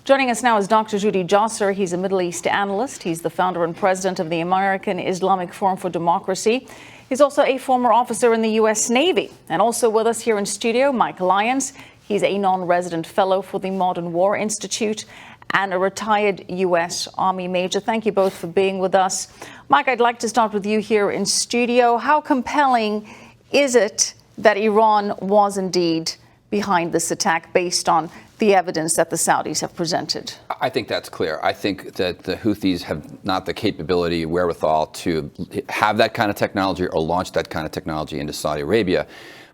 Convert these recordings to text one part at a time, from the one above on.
Joining us now is Dr. Judy Josser. He's a Middle East analyst. He's the founder and president of the American Islamic Forum for Democracy. He's also a former officer in the U.S. Navy. And also with us here in studio, MIke Lyons. He's a non-resident fellow for the Modern War Institute and a retired U.S. Army major. Thank you both for being with us. Mike, I'd like to start with you here in studio. How compelling is it that Iran was indeed behind this attack based on the evidence that the Saudis have presented? I think that's clear. I think that the Houthis have not the capability, wherewithal to have that kind of technology or launch that kind of technology into Saudi Arabia.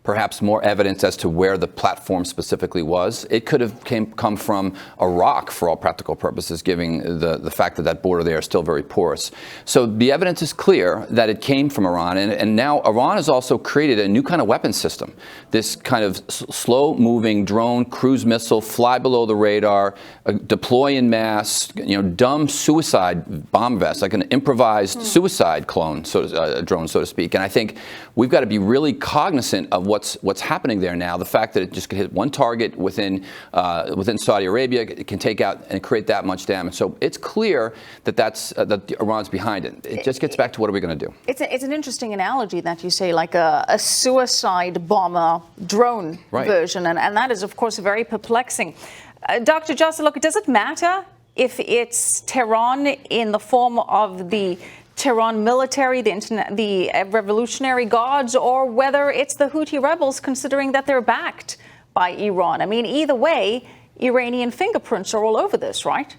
Perhaps more evidence as to where the platform specifically was. It could have come from Iraq for all practical purposes, given the fact that that border there is still very porous. So the evidence is clear that it came from Iran. And now Iran has also created a new kind of weapon system. This kind of slow-moving drone cruise missile, fly below the radar, deploy in mass, dumb suicide bomb vest, like an improvised suicide clone, drone, so to speak. And I think we've got to be really cognizant of what's happening there now. The fact that it just could hit one target within Saudi Arabia, it can take out and create that much damage. So it's clear that that Iran's behind it. It just gets back to what are we going to do? It's an interesting analogy that you say, like a suicide bomber drone version, and that is, of course, very perplexing. Dr. Josser, look, does it matter if it's Tehran in the form of the Tehran military, the Revolutionary Guards, or whether it's the Houthi rebels, considering that they're backed by Iran? I mean, either way, Iranian fingerprints are all over this, right?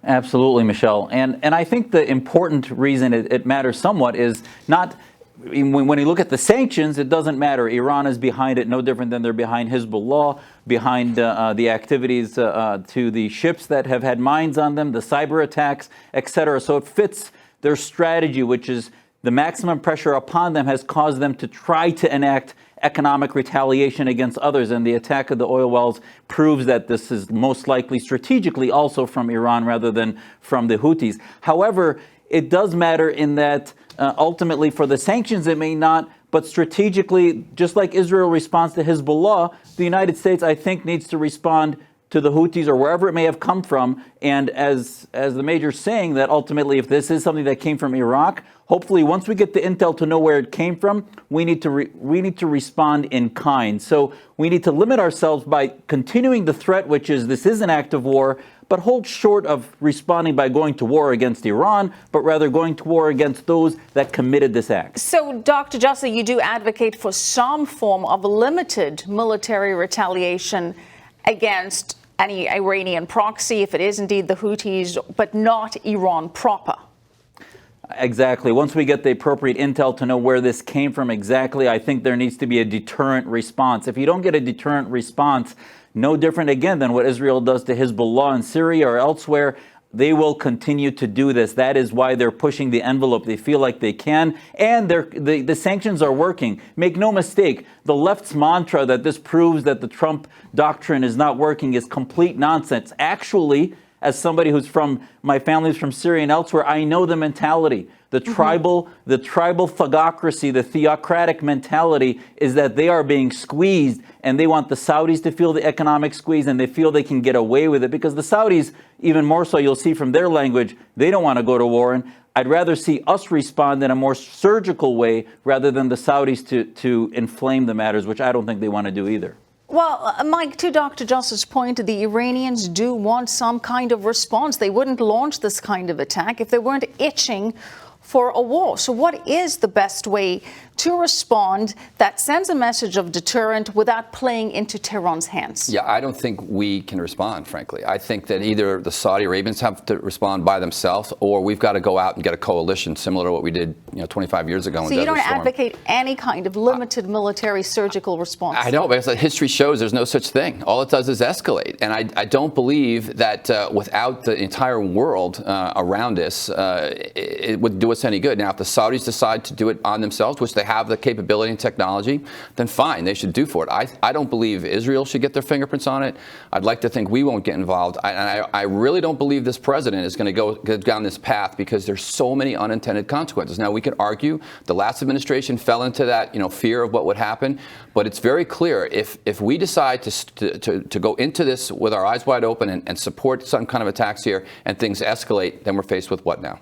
Absolutely, Michelle. And I think the important reason it matters somewhat is not when you look at the sanctions, it doesn't matter. Iran is behind it, no different than they're behind Hezbollah, behind the activities to the ships that have had mines on them, the cyber attacks, etc. So it fits their strategy, which is the maximum pressure upon them has caused them to try to enact economic retaliation against others. And the attack of the oil wells proves that this is most likely strategically also from Iran rather than from the Houthis. However, it does matter in that ultimately for the sanctions it may not, but strategically, just like Israel responds to Hezbollah, the United States, I think, needs to respond to the Houthis or wherever it may have come from. And as the major's saying, that ultimately if this is something that came from Iraq, hopefully once we get the intel to know where it came from, we need to respond in kind. So we need to limit ourselves by continuing the threat, which is this is an act of war, but hold short of responding by going to war against Iran, but rather going to war against those that committed this act. So, Dr. Josser, you do advocate for some form of limited military retaliation against any Iranian proxy, if it is indeed the Houthis, but not Iran proper. Exactly. Once we get the appropriate intel to know where this came from exactly, I think there needs to be a deterrent response. If you don't get a deterrent response, no different again than what Israel does to Hezbollah in Syria or elsewhere, they will continue to do this. That is why they're pushing the envelope. They feel like they can, and the sanctions are working. Make no mistake, the left's mantra that this proves that the Trump doctrine is not working is complete nonsense. Actually, as somebody my family's from Syria and elsewhere, I know the mentality. The tribal thugocracy, the theocratic mentality is that they are being squeezed, and they want the Saudis to feel the economic squeeze, and they feel they can get away with it because the Saudis, even more so, you'll see from their language, they don't want to go to war. And I'd rather see us respond in a more surgical way rather than the Saudis to inflame the matters, which I don't think they want to do either. Well, Mike, to Dr. Josser's point, the Iranians do want some kind of response. They wouldn't launch this kind of attack if they weren't itching for a war. So what is the best way to respond that sends a message of deterrent without playing into Tehran's hands? Yeah, I don't think we can respond, frankly. I think that either the Saudi Arabians have to respond by themselves, or we've got to go out and get a coalition similar to what we did 25 years ago. So you don't advocate any kind of limited military surgical response? I don't, because history shows there's no such thing. All it does is escalate. And I don't believe that without the entire world around us, it would do us any good. Now, if the Saudis decide to do it on themselves, which they have the capability and technology, then fine, they should do for it. I don't believe Israel should get their fingerprints on it. I'd like to think we won't get involved. I really don't believe this president is going to go down this path because there's so many unintended consequences. Now, we can argue the last administration fell into that, fear of what would happen, but it's very clear if we decide to go into this with our eyes wide open and support some kind of attacks here and things escalate, then we're faced with what now?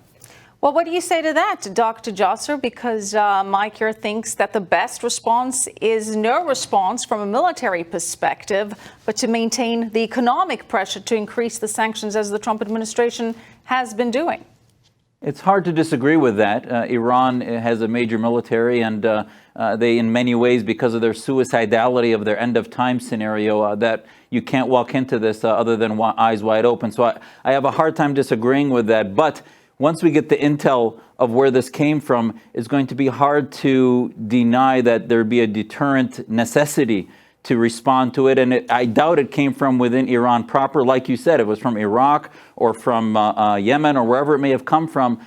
Well, what do you say to that, Dr. Josser? Because Mike here thinks that the best response is no response from a military perspective, but to maintain the economic pressure to increase the sanctions as the Trump administration has been doing. It's hard to disagree with that. Iran has a major military, and they, in many ways, because of their suicidality of their end-of-time scenario, that you can't walk into this other than eyes wide open. So I have a hard time disagreeing with that. But once we get the intel of where this came from, it's going to be hard to deny that there'd be a deterrent necessity to respond to it. And I doubt it came from within Iran proper. Like you said, it was from Iraq or from Yemen or wherever it may have come from.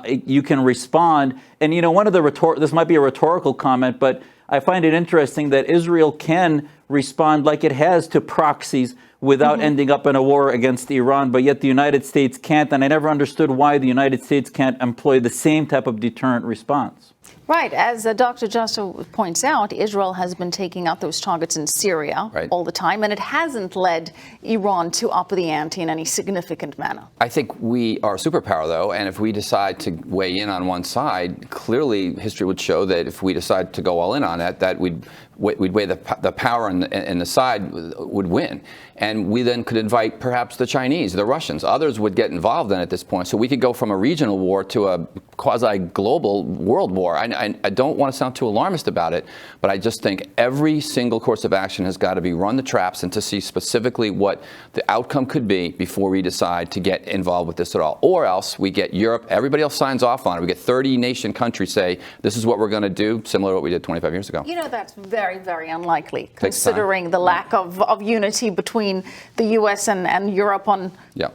You can respond. And, one of the this might be a rhetorical comment, but I find it interesting that Israel can respond like it has to proxies without ending up in a war against Iran, but yet the United States can't. And I never understood why the United States can't employ the same type of deterrent response. Right. As Dr. Josser points out, Israel has been taking out those targets in Syria all the time, and it hasn't led Iran to up the ante in any significant manner. I think we are a superpower, though, and if we decide to weigh in on one side, clearly history would show that if we decide to go all in on that we'd weigh the power and the side would win. And we then could invite perhaps the Chinese, the Russians, others would get involved then at this point. So we could go from a regional war to a quasi-global world war. I don't want to sound too alarmist about it, but I just think every single course of action has got to be run the traps and to see specifically what the outcome could be before we decide to get involved with this at all. Or else we get Europe, everybody else signs off on it. We get 30 nation countries say, this is what we're going to do, similar to what we did 25 years ago. That's very, very unlikely, considering the lack of unity between the U.S. and Europe on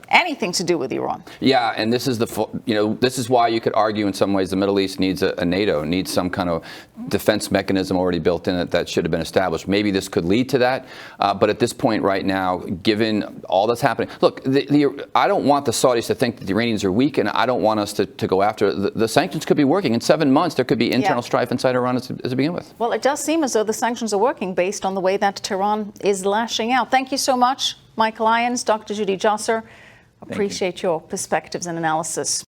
anything to do with Iran. Yeah, and this is this is why you could argue in some ways the Middle East needs a NATO, needs some kind of defense mechanism already built in it that should have been established. Maybe this could lead to that, but at this point right now, given all that's happening, look, I don't want the Saudis to think that the Iranians are weak, and I don't want us to go after the sanctions could be working. In 7 months, there could be internal strife inside Iran as to begin with. Well, it does seem as though the sanctions are working based on the way that Tehran is lashing out. Thank you so much, MIke Lyons, Dr. Judy Josser. Appreciate your perspectives and analysis.